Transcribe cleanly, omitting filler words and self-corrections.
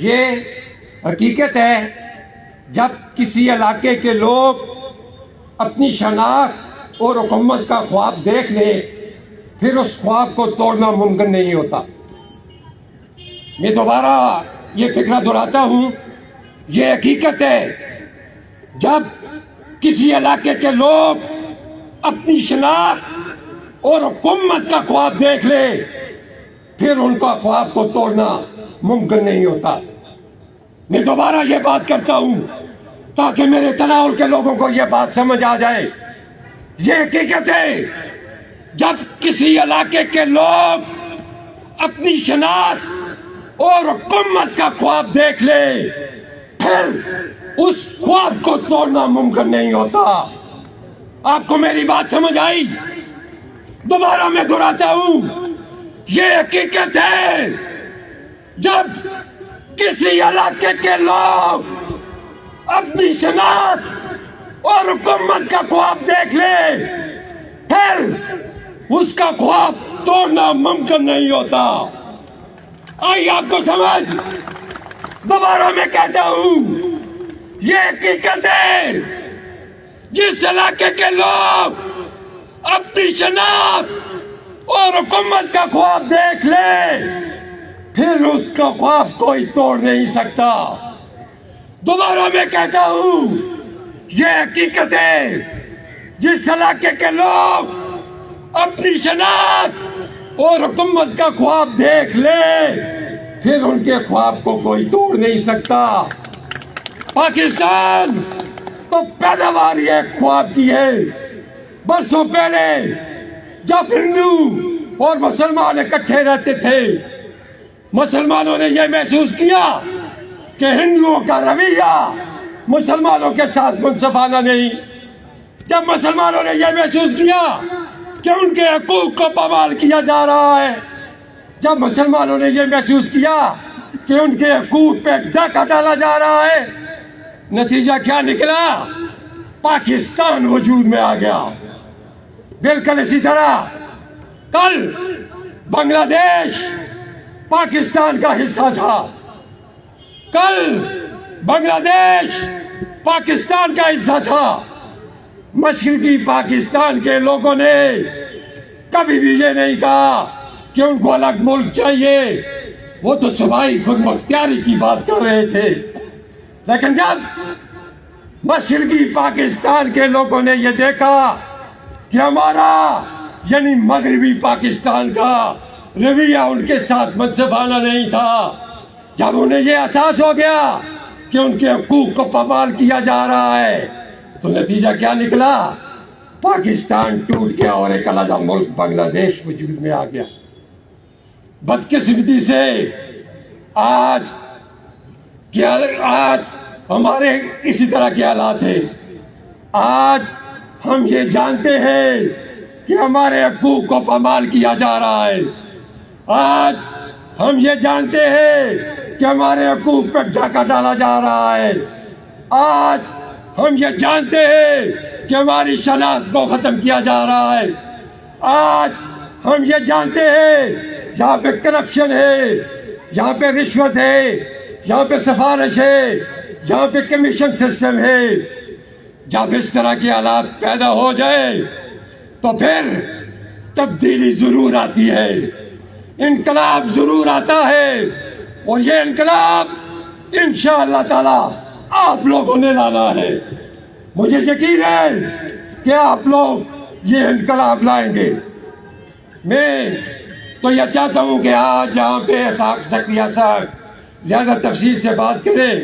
یہ حقیقت ہے جب کسی علاقے کے لوگ اپنی شناخت اور حکومت کا خواب دیکھ لیں پھر اس خواب کو توڑنا ممکن نہیں ہوتا۔ میں دوبارہ یہ فکرہ دہراتا ہوں، یہ حقیقت ہے جب کسی علاقے کے لوگ اپنی شناخت اور حکومت کا خواب دیکھ لیں پھر ان کا خواب کو توڑنا ممکن نہیں ہوتا۔ میں دوبارہ یہ بات کرتا ہوں تاکہ میرے تناول کے لوگوں کو یہ بات سمجھ آ جائے، یہ حقیقت ہے جب کسی علاقے کے لوگ اپنی شناخت اور حکومت کا خواب دیکھ لے پھر اس خواب کو توڑنا ممکن نہیں ہوتا۔ آپ کو میری بات سمجھ آئی؟ دوبارہ میں دہراتا ہوں، یہ حقیقت ہے جب کسی علاقے کے لوگ اپنی شناخت اور حکومت کا خواب دیکھ لے پھر اس کا خواب توڑنا ممکن نہیں ہوتا۔ آئی آپ کو سمجھ؟ دوبارہ میں کہتا ہوں، یہ حقیقت ہے جس علاقے کے لوگ اپنی شناخت اور حکومت کا خواب دیکھ لے پھر اس کا خواب کوئی توڑ نہیں سکتا۔ دوبارہ میں کہتا ہوں، یہ حقیقت ہے جس علاقے کے لوگ اپنی شناخت اور حکومت کا خواب دیکھ لے پھر ان کے خواب کو کوئی توڑ نہیں سکتا۔ پاکستان تو پیداوار یہ خواب کی ہے۔ برسوں پہلے جب ہندو اور مسلمان اکٹھے رہتے تھے، مسلمانوں نے یہ محسوس کیا کہ ہندوؤں کا رویہ مسلمانوں کے ساتھ منصفانہ نہیں۔ جب مسلمانوں نے یہ محسوس کیا کہ ان کے حقوق کو پامال کیا جا رہا ہے، جب مسلمانوں نے یہ محسوس کیا کہ ان کے حقوق پہ ڈاکہ ڈالا جا رہا ہے، نتیجہ کیا نکلا؟ پاکستان وجود میں آ گیا۔ بالکل اسی طرح کل بنگلہ دیش پاکستان کا حصہ تھا، کل بنگلہ دیش پاکستان کا حصہ تھا۔ مشرقی پاکستان کے لوگوں نے کبھی بھی یہ نہیں کہا کہ ان کو الگ ملک چاہیے، وہ تو صوبائی خود مختاری کی بات کر رہے تھے۔ لیکن جب مشرقی پاکستان کے لوگوں نے یہ دیکھا کہ ہمارا یعنی مغربی پاکستان کا رویہ ان کے ساتھ منصفانہ نہیں تھا، جب انہیں یہ احساس ہو گیا کہ ان کے حقوق کو پامال کیا جا رہا ہے، تو نتیجہ کیا نکلا؟ پاکستان ٹوٹ گیا اور ایک علیحدہ ملک بنگلہ دیش وجود میں آ گیا۔ بدقسمتی سے آج ہمارے اسی طرح کے حالات ہیں۔ آج ہم یہ جانتے ہیں کہ ہمارے حقوق کو پامال کیا جا رہا ہے، آج ہم یہ جانتے ہیں کہ ہمارے حقوق پر ڈاکہ ڈالا جا رہا ہے، آج ہم یہ جانتے ہیں کہ ہماری شناخت کو ختم کیا جا رہا ہے، آج ہم یہ جانتے ہیں یہاں پہ کرپشن ہے، یہاں پہ رشوت ہے، یہاں پہ سفارش ہے، یہاں پہ کمیشن سسٹم ہے۔ جب اس طرح کے حالات پیدا ہو جائے تو پھر تبدیلی ضرور آتی ہے، انقلاب ضرور آتا ہے، اور یہ انقلاب انشاءاللہ تعالی آپ لوگوں نے لانا ہے۔ مجھے یقین ہے کہ آپ لوگ یہ انقلاب لائیں گے۔ میں تو یہ چاہتا ہوں کہ آج یہاں پہ زکریا صاحب زیادہ تفصیل سے بات کریں۔